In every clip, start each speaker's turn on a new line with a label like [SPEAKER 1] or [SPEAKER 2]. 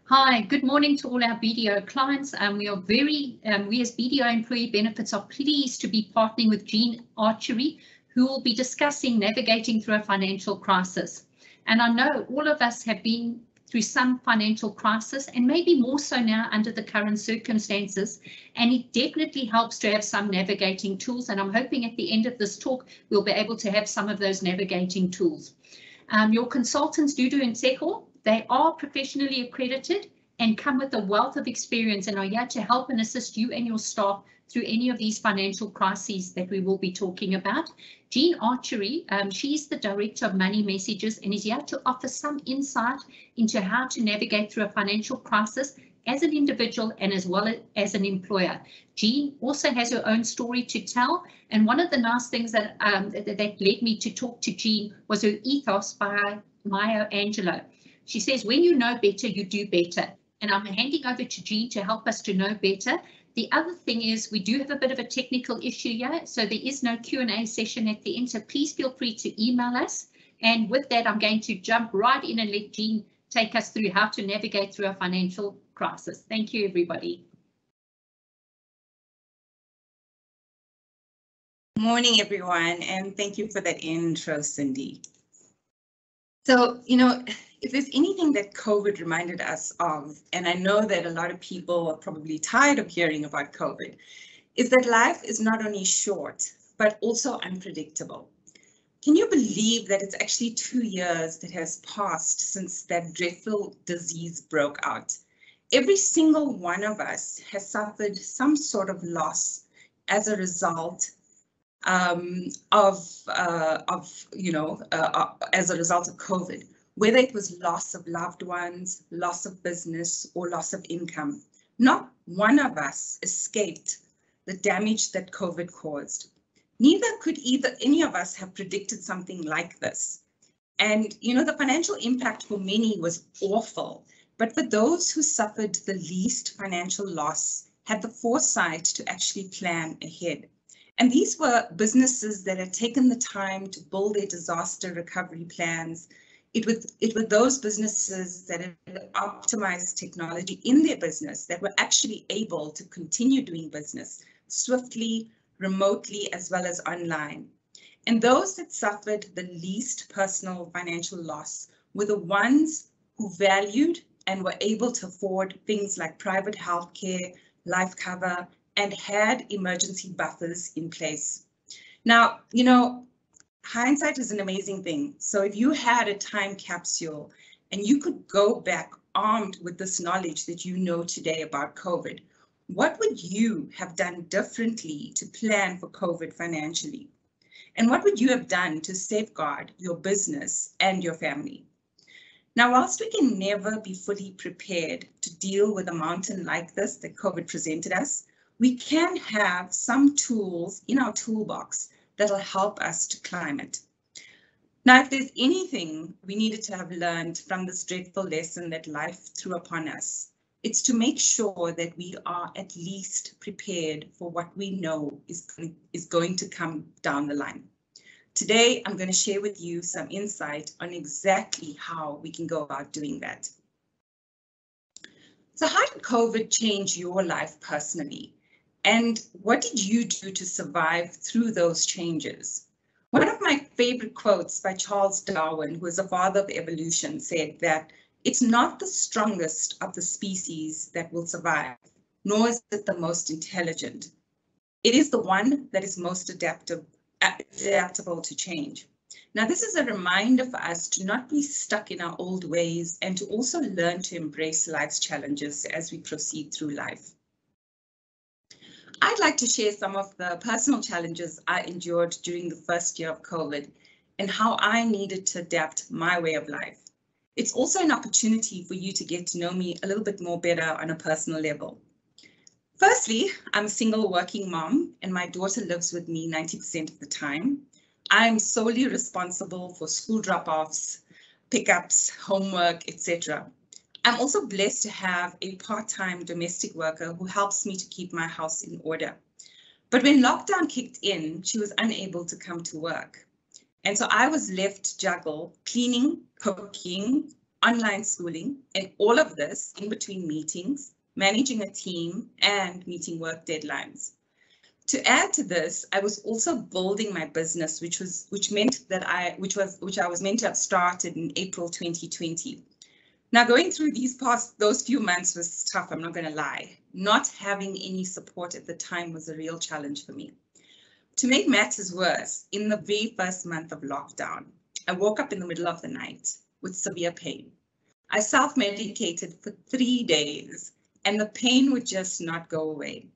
[SPEAKER 1] Hi, good morning to all our BDO clients. We as BDO Employee Benefits are pleased to be partnering with Jean Archery, who will be discussing navigating through a financial crisis. And I know all of us have been through some financial crisis, and maybe more so now under the current circumstances. And it definitely helps to have some navigating tools. And I'm hoping at the end of this talk, we'll be able to have some of those navigating tools. Your consultants, Dudu and Seko, they are professionally accredited and come with a wealth of experience and are here to help and assist you and your staff through any of these financial crises that we will be talking about. Jean Archery, she's the Director of Money Messages and is here to offer some insight into how to navigate through a financial crisis as an individual and as well as an employer. Jean also has her own story to tell, and one of the nice things that led me to talk to Jean was her ethos by Maya Angelou. She says, when you know better, you do better. And I'm handing over to Jean to help us to know better. The other thing is we do have a bit of a technical issue here, so there is no Q&A session at the end, so please feel free to email us. And with that, I'm going to jump right in and let Jean take us through how to navigate through a financial crisis. Thank you, everybody.
[SPEAKER 2] Morning, everyone, and thank you for that intro, Cindy. So, if there's anything that COVID reminded us of, and I know that a lot of people are probably tired of hearing about COVID, is that life is not only short, but also unpredictable. Can you believe that it's actually 2 years that has passed since that dreadful disease broke out? Every single one of us has suffered some sort of loss as a result as a result of COVID, whether it was loss of loved ones, loss of business, or loss of income. Not one of us escaped the damage that COVID caused. Neither could any of us have predicted something like this. And, the financial impact for many was awful, but for those who suffered the least financial loss, had the foresight to actually plan ahead. And these were businesses that had taken the time to build their disaster recovery plans. It were those businesses that had optimized technology in their business that were actually able to continue doing business swiftly, remotely, as well as online. And those that suffered the least personal financial loss were the ones who valued and were able to afford things like private healthcare, life cover, and had emergency buffers in place. Now, hindsight is an amazing thing. So if you had a time capsule and you could go back armed with this knowledge that you know today about COVID, what would you have done differently to plan for COVID financially? And what would you have done to safeguard your business and your family? Now, whilst we can never be fully prepared to deal with a mountain like this that COVID presented us, we can have some tools in our toolbox that'll help us to climb it. Now, if there's anything we needed to have learned from this dreadful lesson that life threw upon us, it's to make sure that we are at least prepared for what we know is going to come down the line. Today, I'm going to share with you some insight on exactly how we can go about doing that. So how did COVID change your life personally? And what did you do to survive through those changes? One of my favorite quotes by Charles Darwin, who is the father of evolution, said that it's not the strongest of the species that will survive, nor is it the most intelligent. It is the one that is most adaptable to change. Now, this is a reminder for us to not be stuck in our old ways and to also learn to embrace life's challenges as we proceed through life. I'd like to share some of the personal challenges I endured during the first year of COVID and how I needed to adapt my way of life. It's also an opportunity for you to get to know me a little bit more better on a personal level. Firstly, I'm a single working mom and my daughter lives with me 90% of the time. I'm solely responsible for school drop-offs, pickups, homework, etc. I'm also blessed to have a part-time domestic worker who helps me to keep my house in order. But when lockdown kicked in, she was unable to come to work. And so I was left to juggle cleaning, cooking, online schooling, and all of this in between meetings, managing a team, and meeting work deadlines. To add to this, I was also building my business, which I was meant to have started in April 2020. Now, going through those few months was tough, I'm not going to lie. Not having any support at the time was a real challenge for me. To make matters worse, in the very first month of lockdown, I woke up in the middle of the night with severe pain. I self-medicated for 3 days, and the pain would just not go away.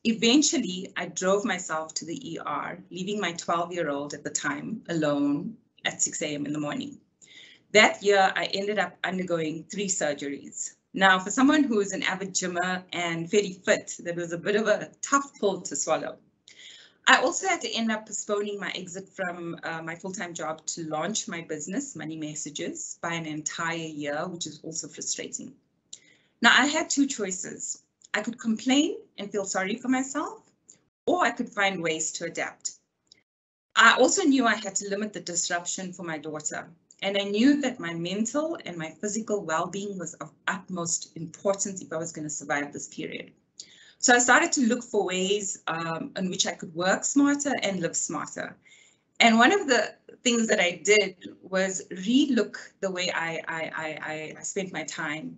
[SPEAKER 2] Eventually, I drove myself to the ER, leaving my 12-year-old at the time alone at 6 a.m. in the morning. That year, I ended up undergoing 3 surgeries. Now, for someone who is an avid gymmer and fairly fit, that was a bit of a tough pill to swallow. I also had to end up postponing my exit from my full-time job to launch my business, Money Messages, by an entire year, which is also frustrating. Now, I had 2 choices. I could complain and feel sorry for myself, or I could find ways to adapt. I also knew I had to limit the disruption for my daughter, and I knew that my mental and my physical well-being was of utmost importance if I was going to survive this period. So I started to look for ways in which I could work smarter and live smarter. And one of the things that I did was relook the way I spent my time.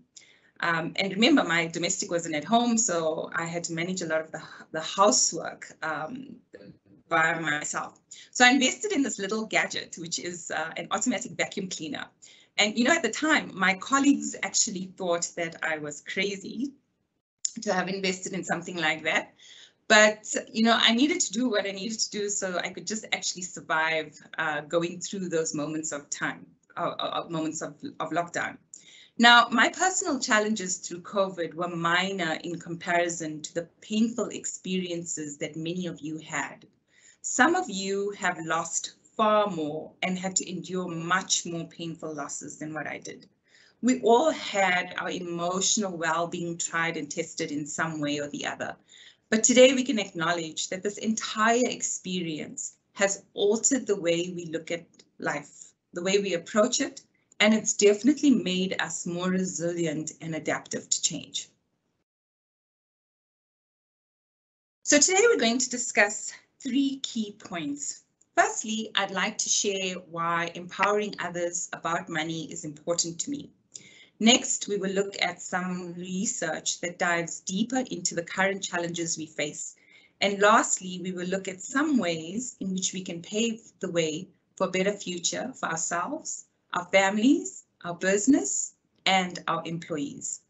[SPEAKER 2] And remember, my domestic wasn't at home, so I had to manage a lot of the housework by myself. So I invested in this little gadget, which is an automatic vacuum cleaner. And, you know, at the time, my colleagues actually thought that I was crazy to have invested in something like that. But, you know, I needed to do what I needed to do so I could just actually survive going through those moments of time, moments of lockdown. Now, my personal challenges through COVID were minor in comparison to the painful experiences that many of you had. Some of you have lost far more and had to endure much more painful losses than what I did. We all had our emotional well-being tried and tested in some way or the other. But today we can acknowledge that this entire experience has altered the way we look at life, the way we approach it, and it's definitely made us more resilient and adaptive to change. So today we're going to discuss 3 key points. Firstly, I'd like to share why empowering others about money is important to me. Next, we will look at some research that dives deeper into the current challenges we face. And lastly, we will look at some ways in which we can pave the way for a better future for ourselves, our families, our business, and our employees.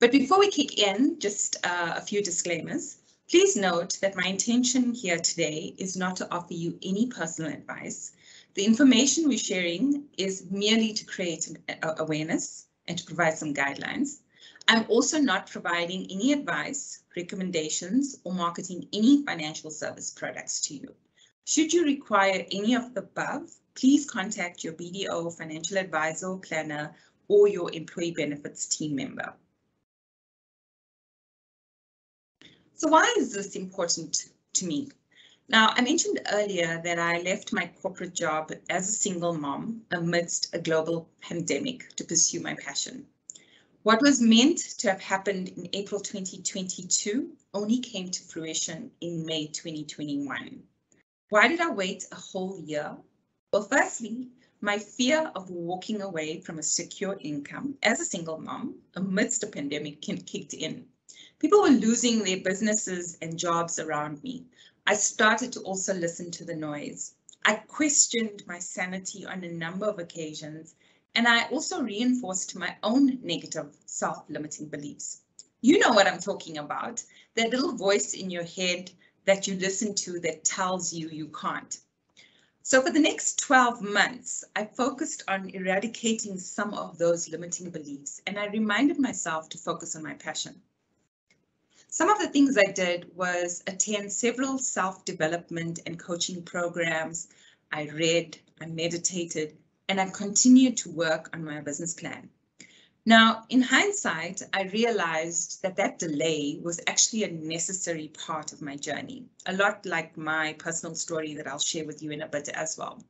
[SPEAKER 2] But before we kick in, just a few disclaimers. Please note that my intention here today is not to offer you any personal advice. The information we're sharing is merely to create awareness and to provide some guidelines. I'm also not providing any advice, recommendations, or marketing any financial service products to you. Should you require any of the above, please contact your BDO financial advisor or planner or your employee benefits team member. So why is this important to me? Now, I mentioned earlier that I left my corporate job as a single mom amidst a global pandemic to pursue my passion. What was meant to have happened in April 2022 only came to fruition in May 2021. Why did I wait a whole year? Well, firstly, my fear of walking away from a secure income as a single mom amidst a pandemic kicked in. People were losing their businesses and jobs around me. I started to also listen to the noise. I questioned my sanity on a number of occasions, and I also reinforced my own negative self-limiting beliefs. You know what I'm talking about, that little voice in your head that you listen to that tells you you can't. So for the next 12 months, I focused on eradicating some of those limiting beliefs, and I reminded myself to focus on my passion. Some of the things I did was attend several self-development and coaching programs. I read, I meditated, and I continued to work on my business plan. Now, in hindsight, I realized that that delay was actually a necessary part of my journey, a lot like my personal story that I'll share with you in a bit as well.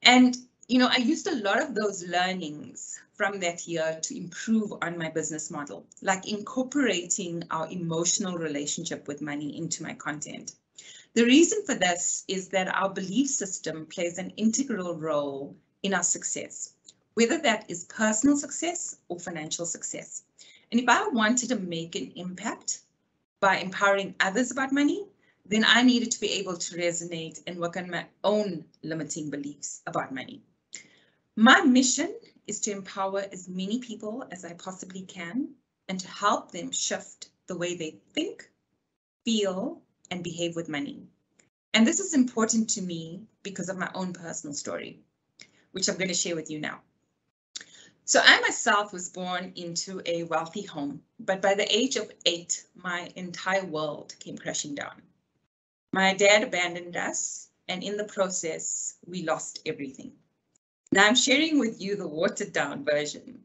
[SPEAKER 2] And I used a lot of those learnings from that year to improve on my business model, like incorporating our emotional relationship with money into my content. The reason for this is that our belief system plays an integral role in our success, whether that is personal success or financial success. And if I wanted to make an impact by empowering others about money, then I needed to be able to resonate and work on my own limiting beliefs about money. My mission is to empower as many people as I possibly can and to help them shift the way they think, feel, and behave with money. And this is important to me because of my own personal story, which I'm going to share with you now. So I myself was born into a wealthy home, but by the age of 8, my entire world came crashing down. My dad abandoned us, and in the process, we lost everything. Now I'm sharing with you the watered down version.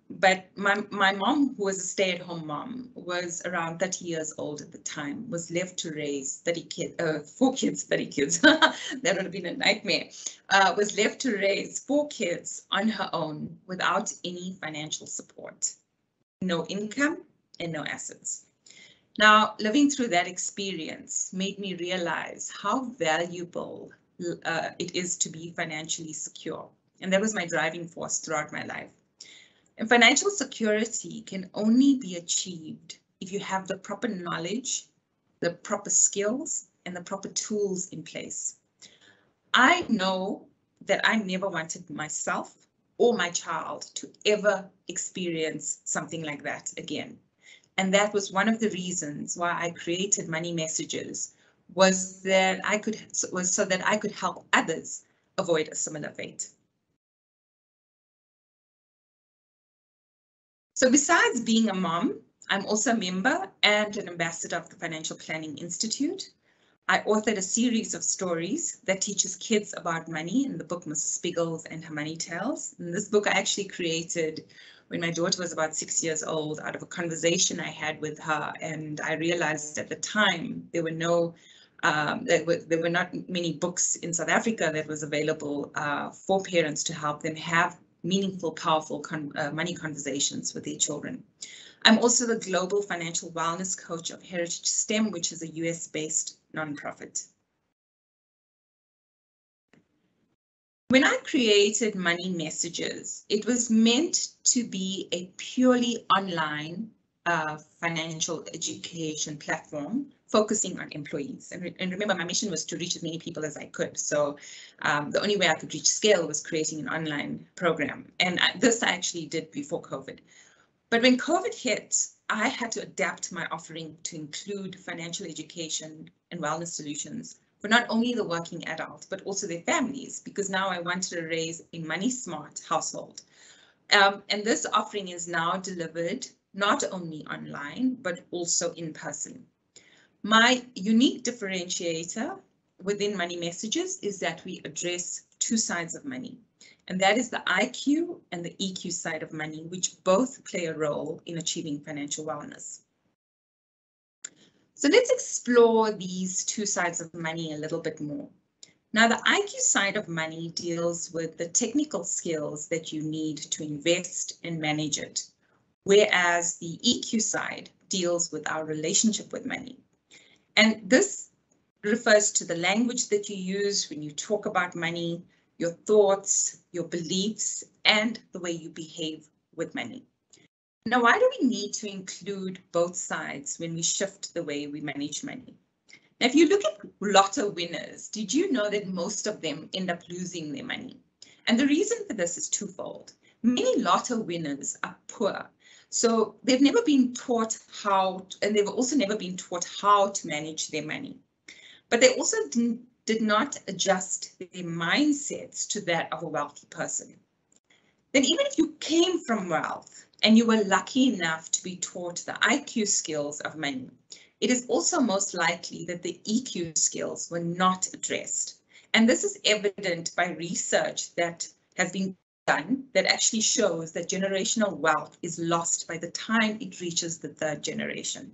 [SPEAKER 2] But my mom, who was a stay-at-home mom, was around 30 years old at the time, was left to raise 4 kids, 30 kids. That would have been a nightmare. Was left to raise 4 kids on her own without any financial support, no income and no assets. Now, living through that experience made me realize how valuable it is to be financially secure. And that was my driving force throughout my life. And financial security can only be achieved if you have the proper knowledge, the proper skills, and the proper tools in place. I know that I never wanted myself or my child to ever experience something like that again. And that was one of the reasons why I created Money Messages, was so that I could help others avoid a similar fate. So besides being a mom, I'm also a member and an ambassador of the Financial Planning Institute. I authored a series of stories that teaches kids about money in the book Mrs. Spiggles and Her Money Tales. And this book I actually created when my daughter was about 6 years old, out of a conversation I had with her. And I realized at the time there were not many books in South Africa that was available for parents to help them have meaningful, powerful money conversations with their children. I'm also the global financial wellness coach of Heritage STEM, which is a US-based nonprofit. When I created Money Messages, it was meant to be a purely online financial education platform focusing on employees. And remember, my mission was to reach as many people as I could. So the only way I could reach scale was creating an online program. And this I actually did before COVID. But when COVID hit, I had to adapt my offering to include financial education and wellness solutions for not only the working adult, but also their families, because now I wanted to raise a money smart household. And this offering is now delivered not only online, but also in person. My unique differentiator within Money Messages is that we address 2 sides of money. And that is the IQ and the EQ side of money, which both play a role in achieving financial wellness. So let's explore these 2 sides of money a little bit more. Now, the IQ side of money deals with the technical skills that you need to invest and manage it, whereas the EQ side deals with our relationship with money. And this refers to the language that you use when you talk about money, your thoughts, your beliefs, and the way you behave with money. Now, why do we need to include both sides when we shift the way we manage money? Now, if you look at lotto winners, did you know that most of them end up losing their money? And the reason for this is twofold. Many lotto winners are poor, so they've never been taught how, and they've also never been taught how to manage their money. But they also did not adjust their mindsets to that of a wealthy person. Then even if you came from wealth and you were lucky enough to be taught the IQ skills of money, it is also most likely that the EQ skills were not addressed. And this is evident by research that has been done that actually shows that generational wealth is lost by the time it reaches the 3rd generation.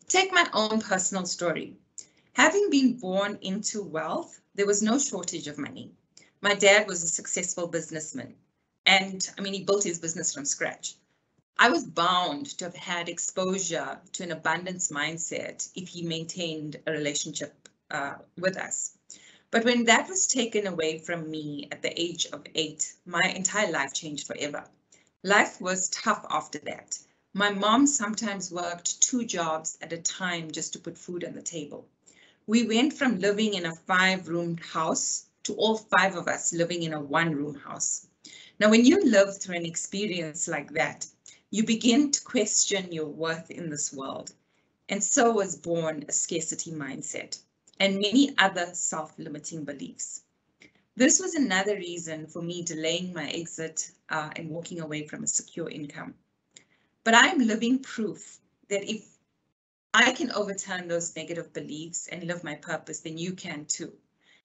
[SPEAKER 2] Take my own personal story. Having been born into wealth, there was no shortage of money. My dad was a successful businessman, and I mean, he built his business from scratch. I was bound to have had exposure to an abundance mindset if he maintained a relationship with us. But when that was taken away from me at the age of 8, my entire life changed forever. Life was tough after that. My mom sometimes worked 2 jobs at a time just to put food on the table. We went from living in a 5-room house to all 5 of us living in a 1-room house. Now, when you live through an experience like that, you begin to question your worth in this world. And so was born a scarcity mindset and many other self-limiting beliefs. This was another reason for me delaying my exit and walking away from a secure income. But I am living proof that if I can overturn those negative beliefs and live my purpose, then you can too.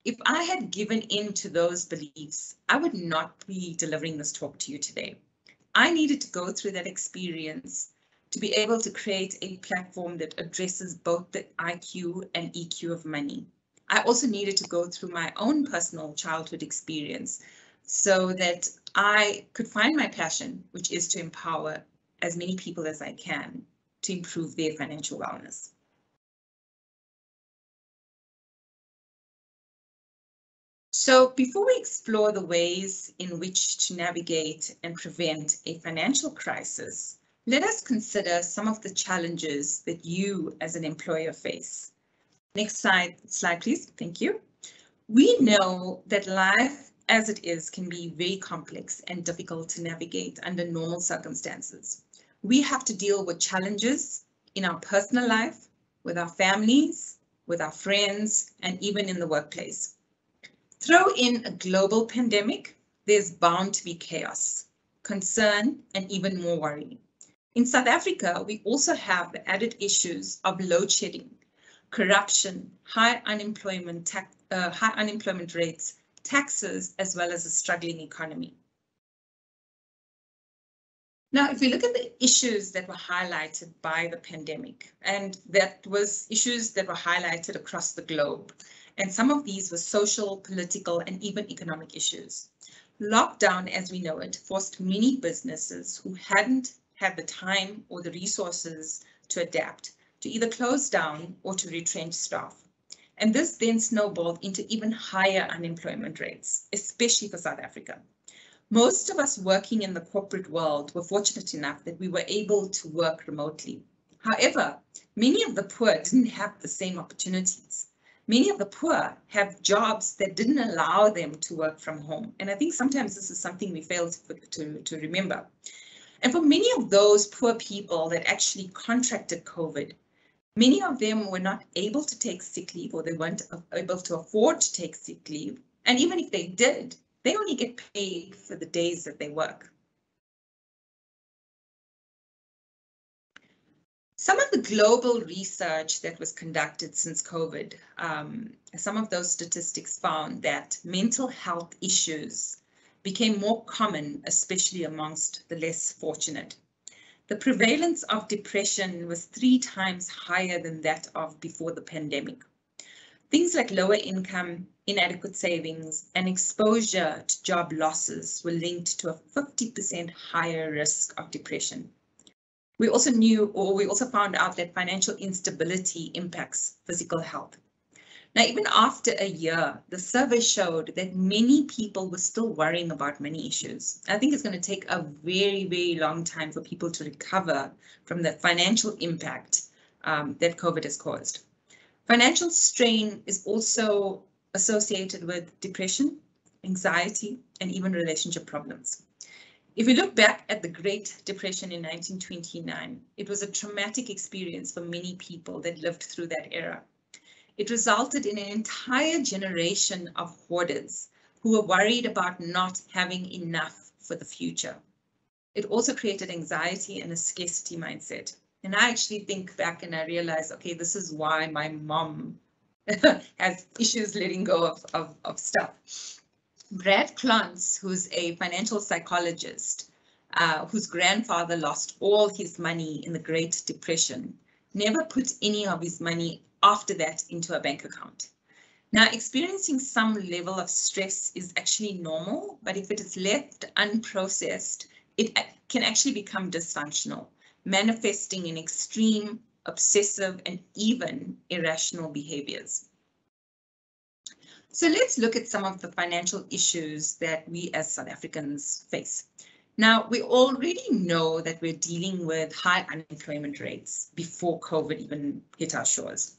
[SPEAKER 2] If I had given in to those beliefs, I would not be delivering this talk to you today. I needed to go through that experience to be able to create a platform that addresses both the IQ and EQ of money. I also needed to go through my own personal childhood experience so that I could find my passion, which is to empower as many people as I can to improve their financial wellness. So before we explore the ways in which to navigate and prevent a financial crisis, let us consider some of the challenges that you as an employer face. Next slide, please. Thank you. We know that life as it is can be very complex and difficult to navigate under normal circumstances. We have to deal with challenges in our personal life, with our families, with our friends, and even in the workplace. Throw in a global pandemic, there's bound to be chaos, concern, and even more worry. In South Africa, we also have the added issues of load shedding, corruption, high unemployment rates, taxes, as well as a struggling economy. Now, if we look at the issues that were highlighted by the pandemic, and that was issues that were highlighted across the globe, and some of these were social, political, and even economic issues. Lockdown, as we know it, forced many businesses who hadn't had the time or the resources to adapt to either close down or to retrench staff. And this then snowballed into even higher unemployment rates, especially for South Africa. Most of us working in the corporate world were fortunate enough that we were able to work remotely. However, many of the poor didn't have the same opportunities. Many of the poor have jobs that didn't allow them to work from home. And I think sometimes this is something we fail to remember. And for many of those poor people that actually contracted COVID, many of them were not able to take sick leave, or they weren't able to afford to take sick leave. And even if they did, they only get paid for the days that they work. Some of the global research that was conducted since COVID, some of those statistics found that mental health issues became more common, especially amongst the less fortunate. The prevalence of depression was 3 times higher than that of before the pandemic. Things like lower income, inadequate savings, and exposure to job losses were linked to a 50% higher risk of depression. We also found out that financial instability impacts physical health. Now, even after a year, the survey showed that many people were still worrying about money issues. I think it's going to take a very, very long time for people to recover from the financial impact that COVID has caused. Financial strain is also associated with depression, anxiety, and even relationship problems. If we look back at the Great Depression in 1929, it was a traumatic experience for many people that lived through that era. It resulted in an entire generation of hoarders who were worried about not having enough for the future. It also created anxiety and a scarcity mindset. And I actually think back and I realize, okay, this is why my mom has issues letting go of stuff. Brad Klontz, who's a financial psychologist, whose grandfather lost all his money in the Great Depression, never put any of his money after that into a bank account. Now, experiencing some level of stress is actually normal, but if it is left unprocessed, it can actually become dysfunctional, manifesting in extreme, obsessive, and even irrational behaviors. So let's look at some of the financial issues that we as South Africans face. Now, we already know that we're dealing with high unemployment rates before COVID even hit our shores.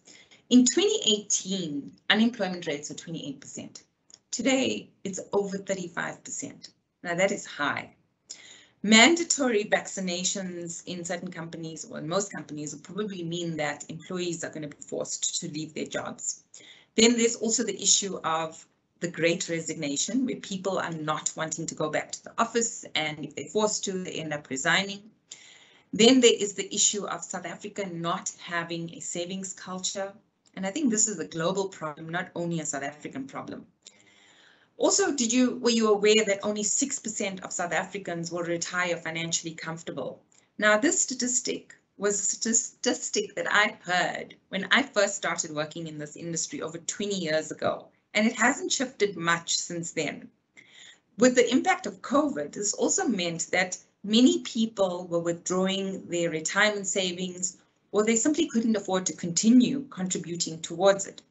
[SPEAKER 2] In 2018, unemployment rates were 28%. Today, it's over 35%. Now, that is high. Mandatory vaccinations in certain companies, or in most companies, will probably mean that employees are going to be forced to leave their jobs. Then there's also the issue of the Great Resignation, where people are not wanting to go back to the office, and if they're forced to, they end up resigning. Then there is the issue of South Africa not having a savings culture. And I think this is a global problem, not only a South African problem. Also, were you aware that only 6% of South Africans will retire financially comfortable? Now, this statistic was a statistic that I heard when I first started working in this industry over 20 years ago, and it hasn't shifted much since then. With the impact of COVID, this also meant that many people were withdrawing their retirement savings, or they simply couldn't afford to continue contributing towards it.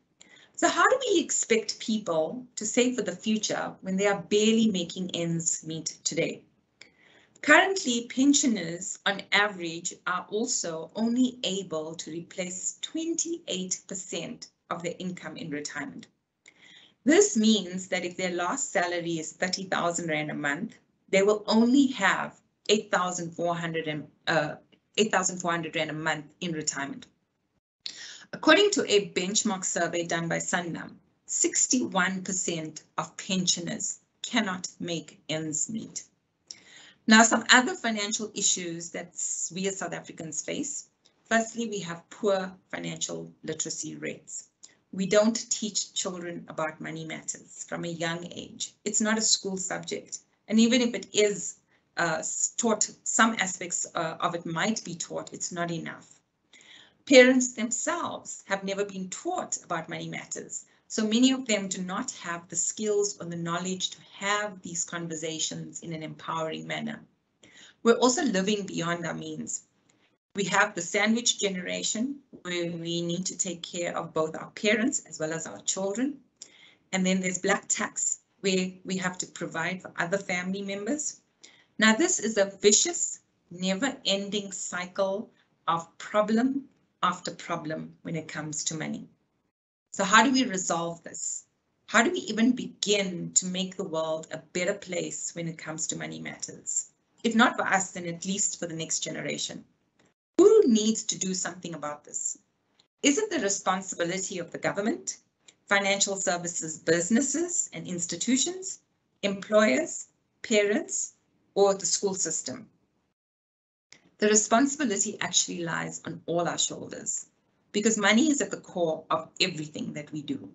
[SPEAKER 2] So how do we expect people to save for the future when they are barely making ends meet today? Currently, pensioners on average are also only able to replace 28% of their income in retirement. This means that if their last salary is 30,000 Rand a month, they will only have 8,400 Rand a month in retirement. According to a benchmark survey done by Sanlam, 61% of pensioners cannot make ends meet. Now, some other financial issues that we as South Africans face. Firstly, we have poor financial literacy rates. We don't teach children about money matters from a young age. It's not a school subject. And even if it is taught, some aspects of it might be taught, it's not enough. Parents themselves have never been taught about money matters. So many of them do not have the skills or the knowledge to have these conversations in an empowering manner. We're also living beyond our means. We have the sandwich generation, where we need to take care of both our parents as well as our children. And then there's black tax, where we have to provide for other family members. Now, this is a vicious, never-ending cycle of problem after problem when it comes to money. So how do we resolve this? How do we even begin to make the world a better place when it comes to money matters? If not for us, then at least for the next generation. Who needs to do something about this? Is it the responsibility of the government, financial services businesses and institutions, employers, parents, or the school system? The responsibility actually lies on all our shoulders, because money is at the core of everything that we do.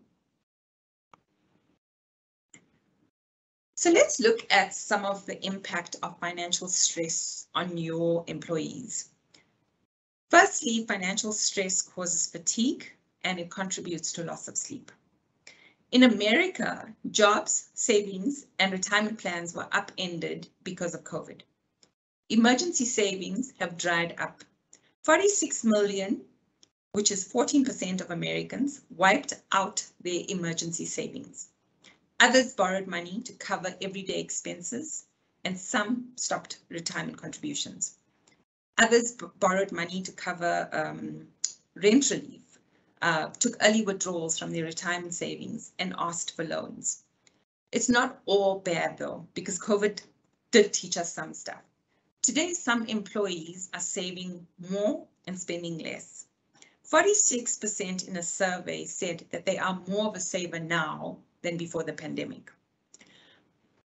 [SPEAKER 2] So let's look at some of the impact of financial stress on your employees. Firstly, financial stress causes fatigue and it contributes to loss of sleep. In America, jobs, savings, and retirement plans were upended because of COVID. Emergency savings have dried up. 46 million, which is 14% of Americans, wiped out their emergency savings. Others borrowed money to cover everyday expenses, and some stopped retirement contributions. Others borrowed money to cover rent relief, took early withdrawals from their retirement savings, and asked for loans. It's not all bad though, because COVID did teach us some stuff. Today, some employees are saving more and spending less. 46% in a survey said that they are more of a saver now than before the pandemic.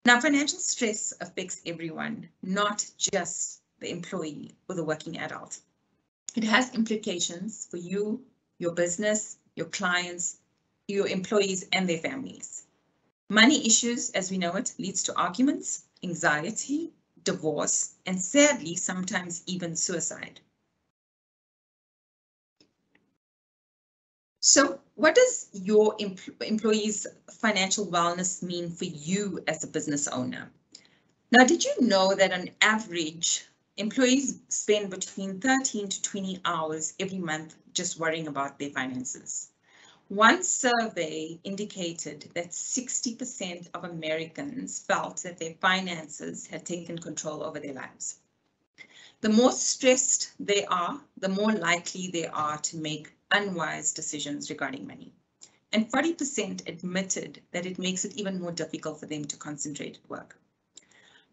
[SPEAKER 2] Now, financial stress affects everyone, not just the employee or the working adult. It has implications for you, your business, your clients, your employees, and their families. Money issues, as we know it, leads to arguments, anxiety, divorce, and sadly, sometimes even suicide. So what does your employees' financial wellness mean for you as a business owner? Now, did you know that on average, employees spend between 13 to 20 hours every month just worrying about their finances? One survey indicated that 60% of Americans felt that their finances had taken control over their lives. The more stressed they are, the more likely they are to make unwise decisions regarding money. And 40% admitted that it makes it even more difficult for them to concentrate at work.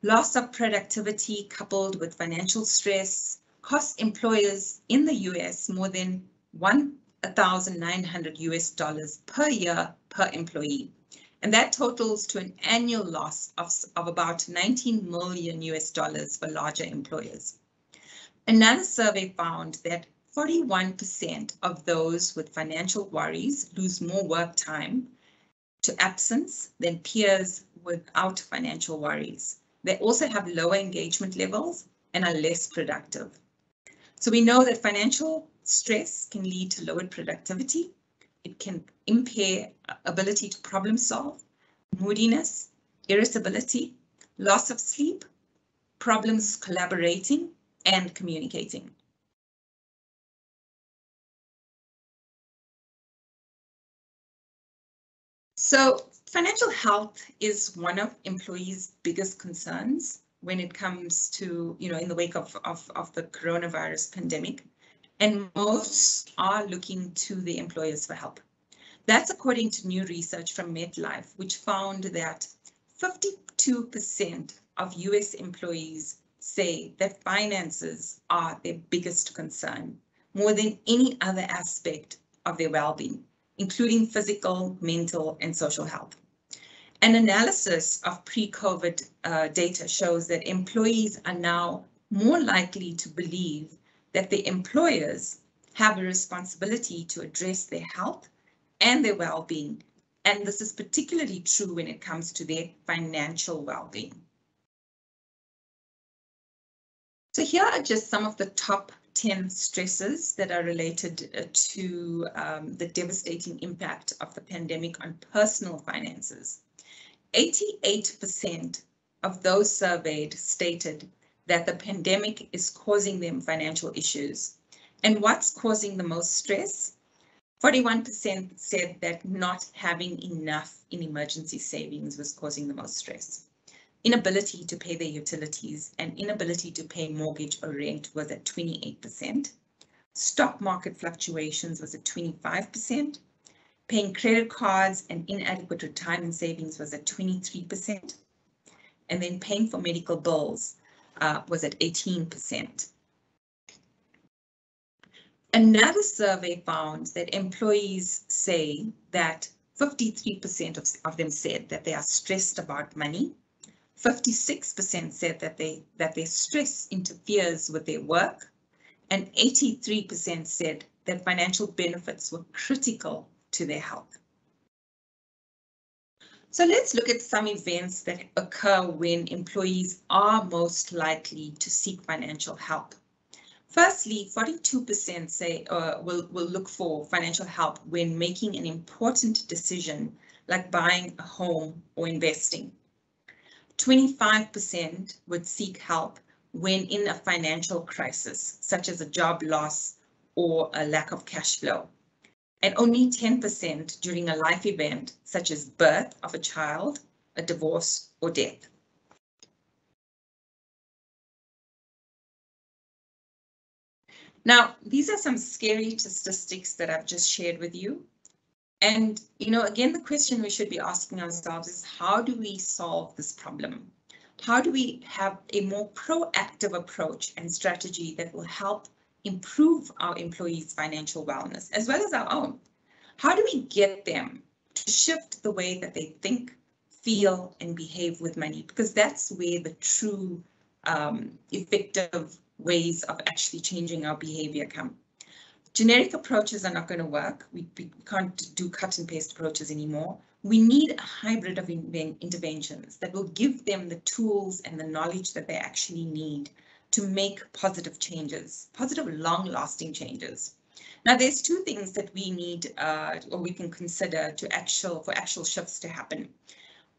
[SPEAKER 2] Loss of productivity coupled with financial stress cost employers in the US more than $1,900 per year per employee. And that totals to an annual loss of about $19 million for larger employers. Another survey found that 41% of those with financial worries lose more work time to absence than peers without financial worries. They also have lower engagement levels and are less productive. So we know that financial stress can lead to lowered productivity. It can impair ability to problem solve, moodiness, irritability, loss of sleep, problems collaborating and communicating. So financial health is one of employees' biggest concerns when it comes to, in the wake of the coronavirus pandemic, and most are looking to the employers for help. That's according to new research from MetLife, which found that 52% of US employees say that finances are their biggest concern, more than any other aspect of their well-being, including physical, mental, and social health. An analysis of pre-COVID data shows that employees are now more likely to believe that the employers have a responsibility to address their health and their well-being. And this is particularly true when it comes to their financial well-being. So here are just some of the top 10 stresses that are related to the devastating impact of the pandemic on personal finances. 88% of those surveyed stated that the pandemic is causing them financial issues. And what's causing the most stress? 41% said that not having enough in emergency savings was causing the most stress. Inability to pay their utilities and inability to pay mortgage or rent was at 28%. Stock market fluctuations was at 25%. Paying credit cards and inadequate retirement savings was at 23%. And then paying for medical bills was at 18%. Another survey found that employees say that 53% of them said that they are stressed about money. 56% said that their stress interferes with their work, and 83% said that financial benefits were critical to their health. So let's look at some events that occur when employees are most likely to seek financial help. Firstly, 42% say will look for financial help when making an important decision like buying a home or investing. 25% would seek help when in a financial crisis, such as a job loss or a lack of cash flow. And only 10% during a life event, such as birth of a child, a divorce, or death. Now, these are some scary statistics that I've just shared with you. And, again, the question we should be asking ourselves is, how do we solve this problem? How do we have a more proactive approach and strategy that will help improve our employees' financial wellness, as well as our own? How do we get them to shift the way that they think, feel, and behave with money? Because that's where the true effective ways of actually changing our behavior come. Generic approaches are not going to work. We can't do cut and paste approaches anymore. We need a hybrid of interventions that will give them the tools and the knowledge that they actually need to make positive changes, positive long-lasting changes. Now, there's two things that we need or we can consider for actual shifts to happen.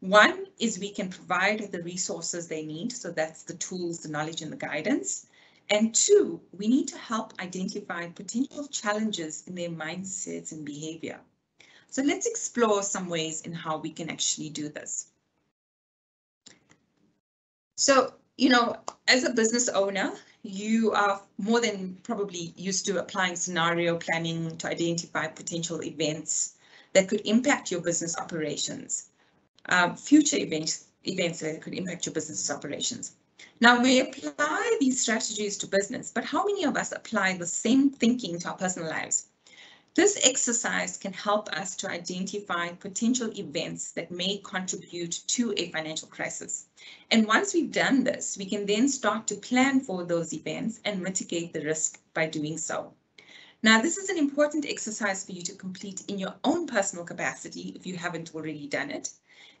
[SPEAKER 2] One is we can provide the resources they need. So that's the tools, the knowledge, and the guidance. And two, we need to help identify potential challenges in their mindsets and behavior. So let's explore some ways in how we can actually do this. So, as a business owner, you are more than probably used to applying scenario planning to identify potential events that could impact your business operations, future events that could impact your business operations. Now, we apply these strategies to business, but how many of us apply the same thinking to our personal lives? This exercise can help us to identify potential events that may contribute to a financial crisis. And once we've done this, we can then start to plan for those events and mitigate the risk by doing so. Now, this is an important exercise for you to complete in your own personal capacity if you haven't already done it.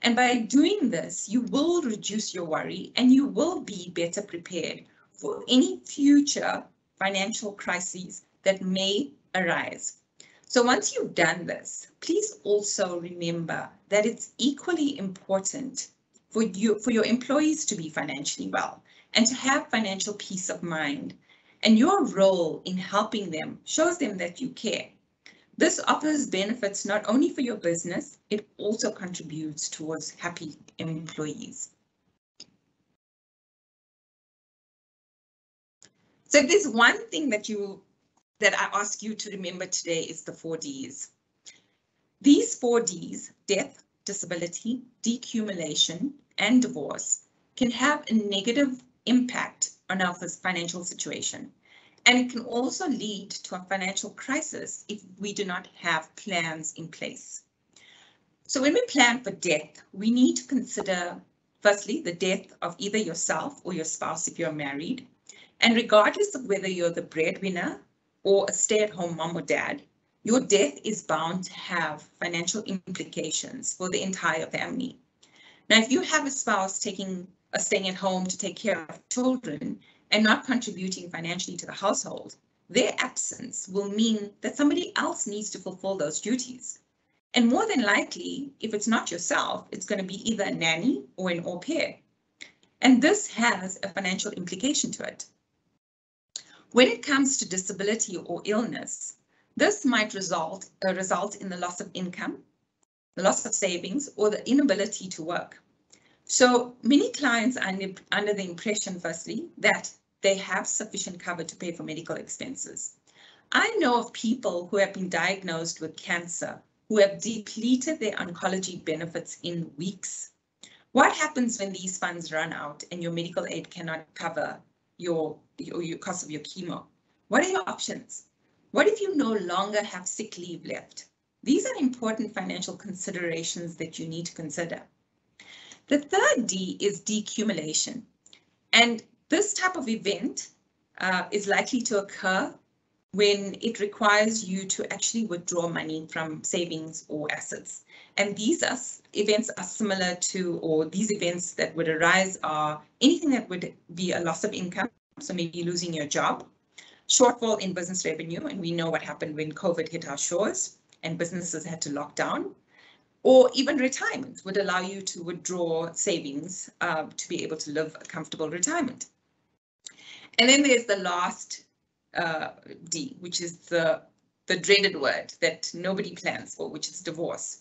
[SPEAKER 2] And by doing this, you will reduce your worry and you will be better prepared for any future financial crises that may arise. So once you've done this, please also remember that it's equally important for your employees to be financially well and to have financial peace of mind. And your role in helping them shows them that you care. This offers benefits not only for your business, it also contributes towards happy employees. So if there's one thing that I ask you to remember today is the 4 Ds. These 4 Ds, death, disability, decumulation, and divorce, can have a negative impact on our financial situation. And it can also lead to a financial crisis if we do not have plans in place. So when we plan for death, we need to consider, firstly, the death of either yourself or your spouse if you're married. And regardless of whether you're the breadwinner or a stay-at-home mom or dad, your death is bound to have financial implications for the entire family. Now, if you have a spouse staying at home to take care of children and not contributing financially to the household, their absence will mean that somebody else needs to fulfill those duties. And more than likely, if it's not yourself, it's going to be either a nanny or an au pair. And this has a financial implication to it. When it comes to disability or illness, this might result in the loss of income, the loss of savings, or the inability to work. So many clients are under the impression, firstly, that they have sufficient cover to pay for medical expenses. I know of people who have been diagnosed with cancer, who have depleted their oncology benefits in weeks. What happens when these funds run out and your medical aid cannot cover your cost of your chemo? What are your options? What if you no longer have sick leave left? These are important financial considerations that you need to consider. The third D is decumulation. And this type of event is likely to occur when it requires you to actually withdraw money from savings or assets. And these events are similar to, or these events that would arise are anything that would be a loss of income. So maybe losing your job, shortfall in business revenue, and we know what happened when COVID hit our shores and businesses had to lock down, or even retirement would allow you to withdraw savings to be able to live a comfortable retirement. And then there's the last D, which is the dreaded word that nobody plans for, which is divorce.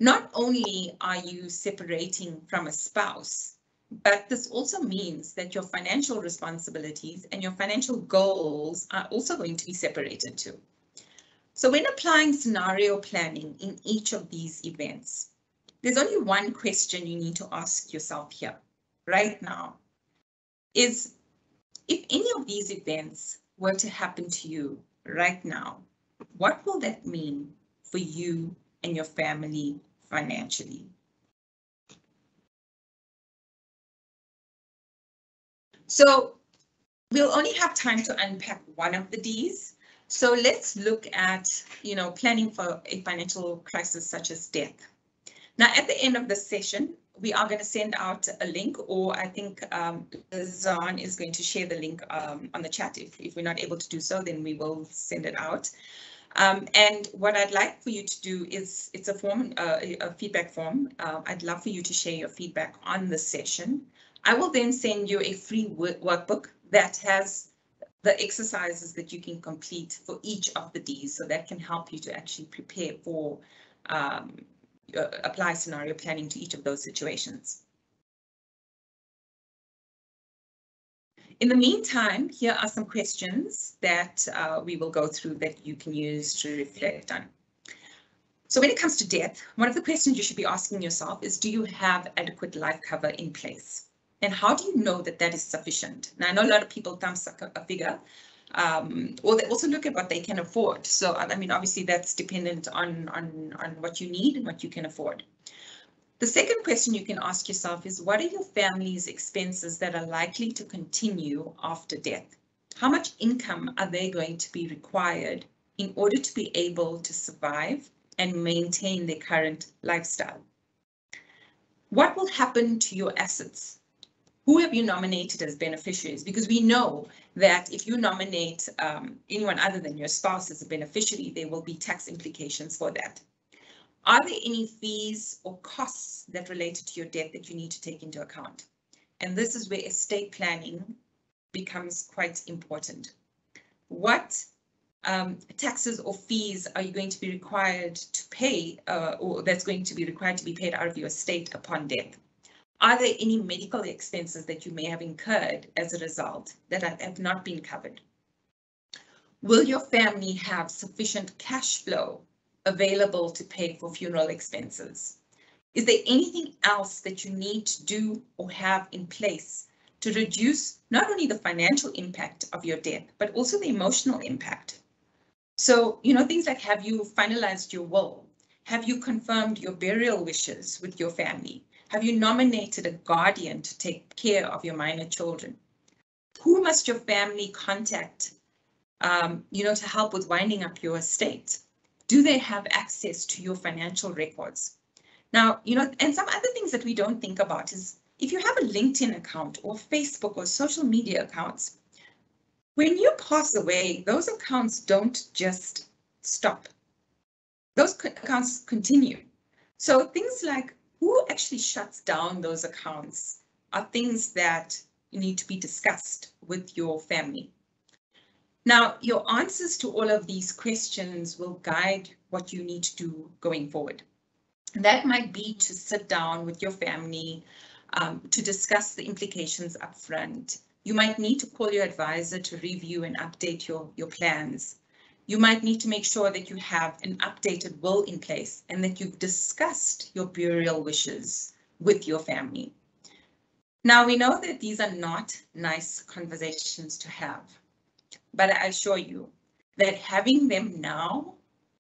[SPEAKER 2] Not only are you separating from a spouse, but this also means that your financial responsibilities and your financial goals are also going to be separated too. So when applying scenario planning in each of these events, there's only one question you need to ask yourself here right now is, if any of these events were to happen to you right now, what will that mean for you and your family financially? So we'll only have time to unpack one of the Ds. So let's look at, planning for a financial crisis such as death. Now, at the end of the session, we are going to send out a link, or I think Zan is going to share the link on the chat. If we're not able to do so, then we will send it out. And what I'd like for you to do is, it's a form, a feedback form. I'd love for you to share your feedback on the session. I will then send you a free workbook that has the exercises that you can complete for each of the Ds, so that can help you to actually prepare for apply scenario planning to each of those situations. In the meantime, here are some questions that we will go through that you can use to reflect on. So when it comes to death, one of the questions you should be asking yourself is, do you have adequate life cover in place? And how do you know that that is sufficient? Now, I know a lot of people thumbs up a figure, or they also look at what they can afford. So, I mean, obviously that's dependent on what you need and what you can afford. The second question you can ask yourself is, what are your family's expenses that are likely to continue after death? How much income are they going to be required in order to be able to survive and maintain their current lifestyle? What will happen to your assets? Who have you nominated as beneficiaries? Because we know that if you nominate anyone other than your spouse as a beneficiary, there will be tax implications for that. Are there any fees or costs that related to your debt that you need to take into account? And this is where estate planning becomes quite important. What taxes or fees are you going to be required to pay, or that's going to be required to be paid out of your estate upon death? Are there any medical expenses that you may have incurred as a result that have not been covered? Will your family have sufficient cash flow available to pay for funeral expenses? Is there anything else that you need to do or have in place to reduce not only the financial impact of your death, but also the emotional impact? So, you know, things like, have you finalized your will? Have you confirmed your burial wishes with your family? Have you nominated a guardian to take care of your minor children? Who must your family contact, you know, to help with winding up your estate? Do they have access to your financial records? Now, you know, and some other things that we don't think about is, if you have a LinkedIn account or Facebook or social media accounts, when you pass away, those accounts don't just stop. Those accounts continue. So things like, who actually shuts down those accounts are things that need to be discussed with your family. Now, your answers to all of these questions will guide what you need to do going forward. And that might be to sit down with your family to discuss the implications up front. You might need to call your advisor to review and update your plans. You might need to make sure that you have an updated will in place and that you've discussed your burial wishes with your family. Now, we know that these are not nice conversations to have, but I assure you that having them now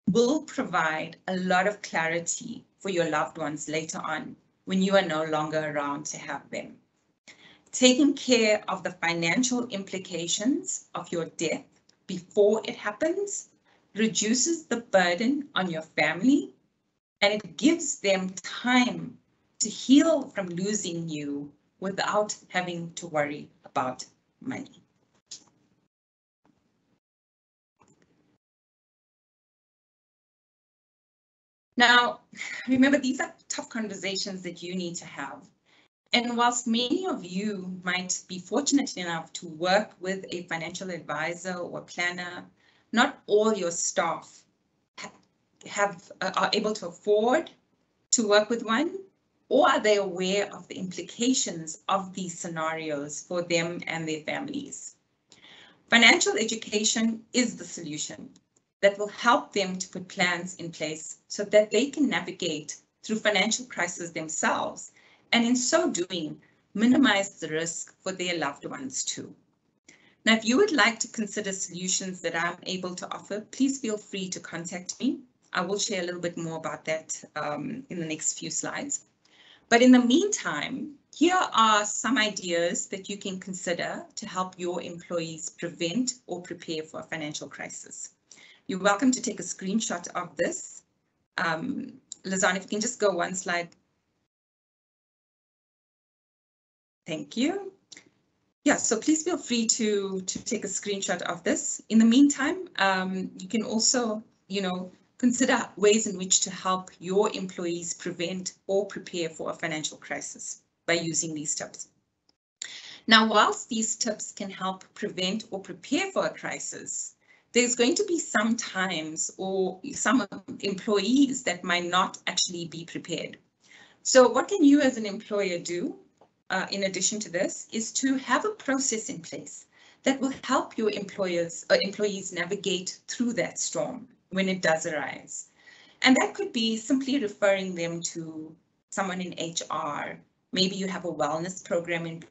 [SPEAKER 2] will provide a lot of clarity for your loved ones later on when you are no longer around to have them. Taking care of the financial implications of your death before it happens reduces the burden on your family, and it gives them time to heal from losing you without having to worry about money. Now, remember, these are tough conversations that you need to have. And whilst many of you might be fortunate enough to work with a financial advisor or planner, not all your staff are able to afford to work with one, or are they aware of the implications of these scenarios for them and their families. Financial education is the solution that will help them to put plans in place so that they can navigate through financial crisis themselves, and in so doing, minimize the risk for their loved ones too. Now, if you would like to consider solutions that I'm able to offer, please feel free to contact me. I will share a little bit more about that in the next few slides. But in the meantime, here are some ideas that you can consider to help your employees prevent or prepare for a financial crisis. You're welcome to take a screenshot of this. Lazan, if you can just go one slide Thank you. Yeah, so please feel free to take a screenshot of this. In the meantime, you can also, consider ways in which to help your employees prevent or prepare for a financial crisis by using these tips. Now, whilst these tips can help prevent or prepare for a crisis, there's going to be some times or some employees that might not actually be prepared. So what can you as an employer do, in addition to this, is to have a process in place that will help your employees navigate through that storm when it does arise. And that could be simply referring them to someone in HR. Maybe you have a wellness program in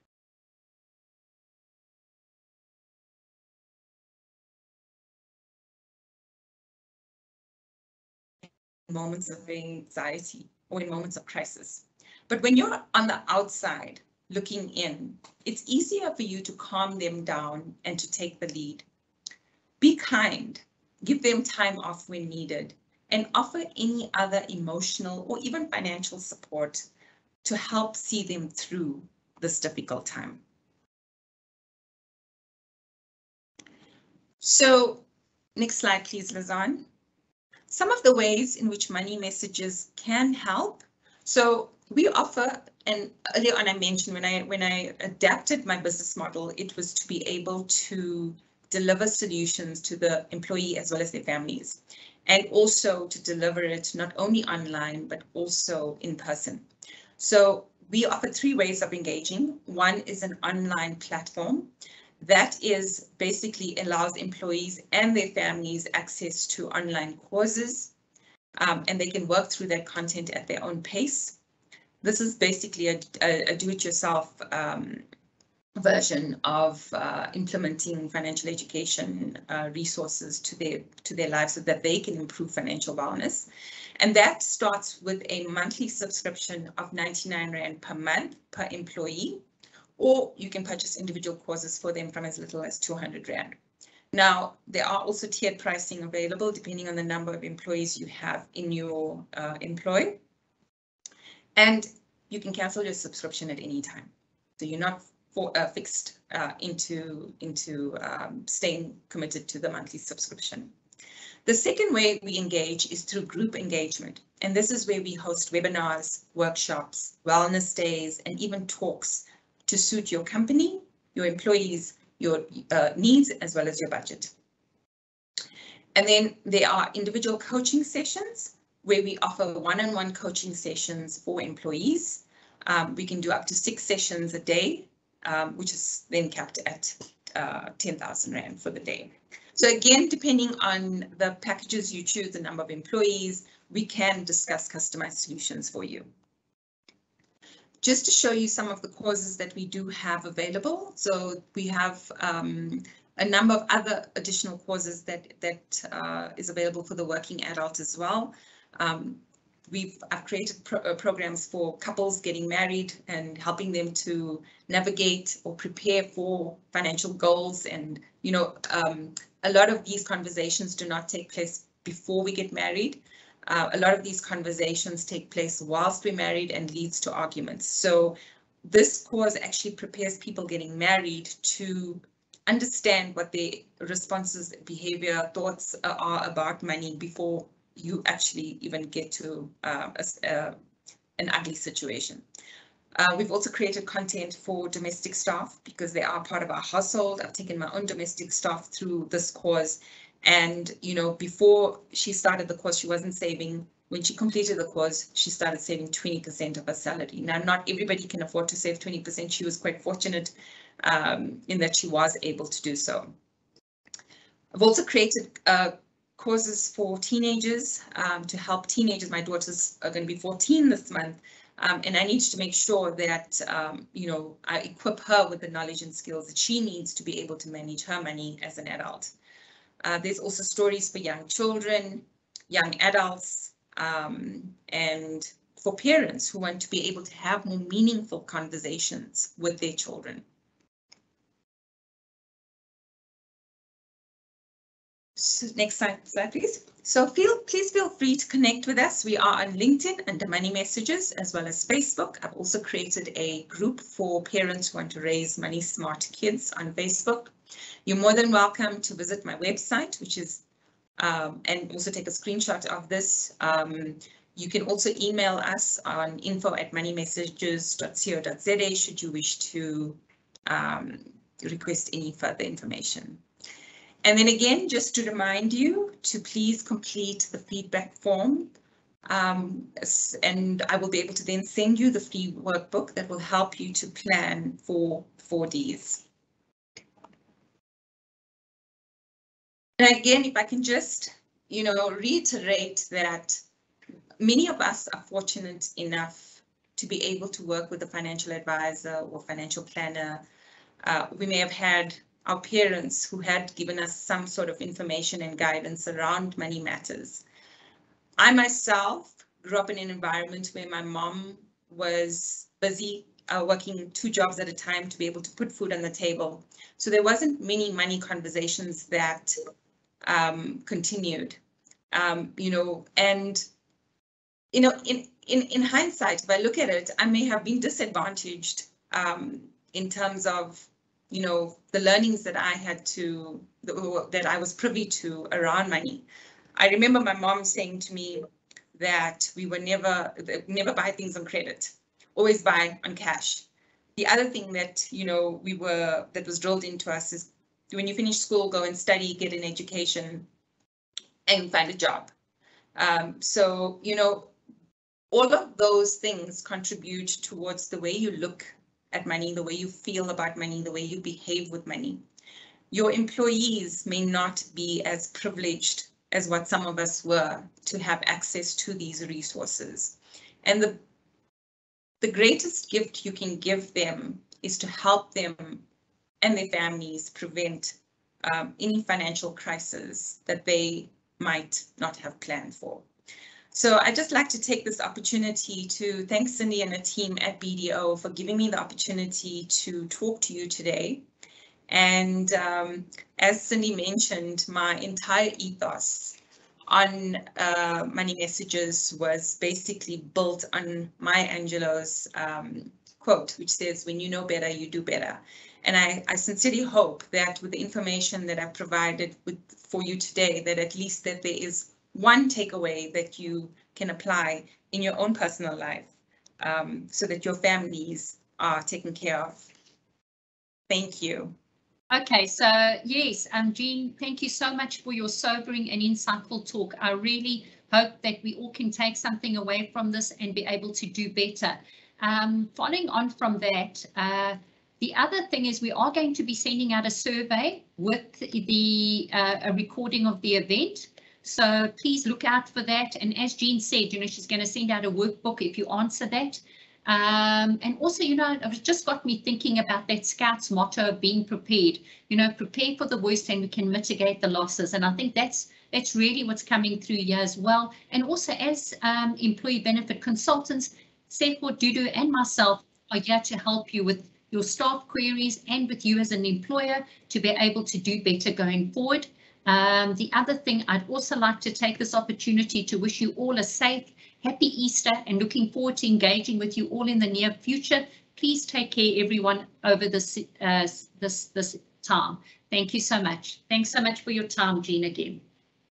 [SPEAKER 2] moments of anxiety or in moments of crisis. But when you're on the outside looking in, it's easier for you to calm them down and to take the lead. Be kind, give them time off when needed, and offer any other emotional or even financial support to help see them through this difficult time. So next slide, please, Lazan. Some of the ways in which money messages can help. So we offer, and earlier on I mentioned when I adapted my business model, it was to be able to deliver solutions to the employee as well as their families, and also to deliver it not only online, but also in person. So we offer 3 ways of engaging. One is an online platform that is basically allows employees and their families access to online courses, and they can work through that content at their own pace. This is basically a do-it-yourself version of implementing financial education resources to their lives so that they can improve financial wellness. And that starts with a monthly subscription of 99 Rand per month per employee, or you can purchase individual courses for them from as little as 200 Rand. Now, there are also tiered pricing available depending on the number of employees you have in your employ. And you can cancel your subscription at any time. So you're not fixed into staying committed to the monthly subscription. The second way we engage is through group engagement. And this is where we host webinars, workshops, wellness days, and even talks to suit your company, your employees, your needs, as well as your budget. And then there are individual coaching sessions where we offer one-on-one coaching sessions for employees. We can do up to 6 sessions a day, which is then capped at 10,000 Rand for the day. So again, depending on the packages you choose, the number of employees, we can discuss customized solutions for you. Just to show you some of the courses that we do have available. So we have a number of other additional courses that is available for the working adult as well. I've created programs for couples getting married and helping them to navigate or prepare for financial goals. And, a lot of these conversations do not take place before we get married. A lot of these conversations take place whilst we're married and leads to arguments. So this course actually prepares people getting married to understand what their responses, behavior, thoughts are about money before you actually even get to an ugly situation. We've also created content for domestic staff because they are part of our household. I've taken my own domestic staff through this course. And, before she started the course, she wasn't saving. When she completed the course, she started saving 20% of her salary. Now, not everybody can afford to save 20%. She was quite fortunate in that she was able to do so. I've also created courses for teenagers to help teenagers. My daughters are going to be 14 this month. And I need to make sure that, I equip her with the knowledge and skills that she needs to be able to manage her money as an adult. There's also stories for young children, young adults, and for parents who want to be able to have more meaningful conversations with their children. So next slide, please. So please feel free to connect with us. We are on LinkedIn under Money Messages as well as Facebook. I've also created a group for parents who want to raise money smart kids on Facebook. You're more than welcome to visit my website, which is, and also take a screenshot of this. You can also email us on info@moneymessages.co.za should you wish to request any further information. And then again, just to remind you to please complete the feedback form, and I will be able to then send you the free workbook that will help you to plan for 4Ds. And again, if I can just, reiterate that many of us are fortunate enough to be able to work with a financial advisor or financial planner. We may have had our parents who had given us some sort of information and guidance around money matters. I myself grew up in an environment where my mom was busy working 2 jobs at a time to be able to put food on the table. So there wasn't many money conversations that continued, and in hindsight, if I look at it, I may have been disadvantaged in terms of the learnings that I had to, that I was privy to around money. I remember my mom saying to me that we were never buy things on credit, always buy on cash. The other thing that, that was drilled into us is when you finish school, go and study, get an education and find a job. So, all of those things contribute towards the way you look at money, the way you feel about money, the way you behave with money. Your employees may not be as privileged as what some of us were to have access to these resources. And the greatest gift you can give them is to help them and their families prevent any financial crisis that they might not have planned for. So I'd just like to take this opportunity to thank Cindy and the team at BDO for giving me the opportunity to talk to you today. And as Cindy mentioned, my entire ethos on Money Messages was basically built on Maya Angelou's quote, which says, when you know better, you do better. And I sincerely hope that with the information that I've provided for you today, that at least that there is one takeaway that you can apply in your own personal life so that your families are taken care of. Thank you.
[SPEAKER 1] Okay, so yes, Jean, thank you so much for your sobering and insightful talk. I really hope that we all can take something away from this and be able to do better. Following on from that, the other thing is we are going to be sending out a survey with the a recording of the event. So please look out for that. And as Jean said, she's going to send out a workbook if you answer that. And also, it just got me thinking about that Scouts motto of being prepared, prepare for the worst and we can mitigate the losses. And I think that's really what's coming through here as well. And also as employee benefit consultants, Seth, Dudu and myself are here to help you with your staff queries and with you as an employer to be able to do better going forward. The other thing, I'd also like to take this opportunity to wish you all a safe, happy Easter and looking forward to engaging with you all in the near future. Please take care, everyone, over this time. Thank you so much. Thanks so much for your time, Jean, again.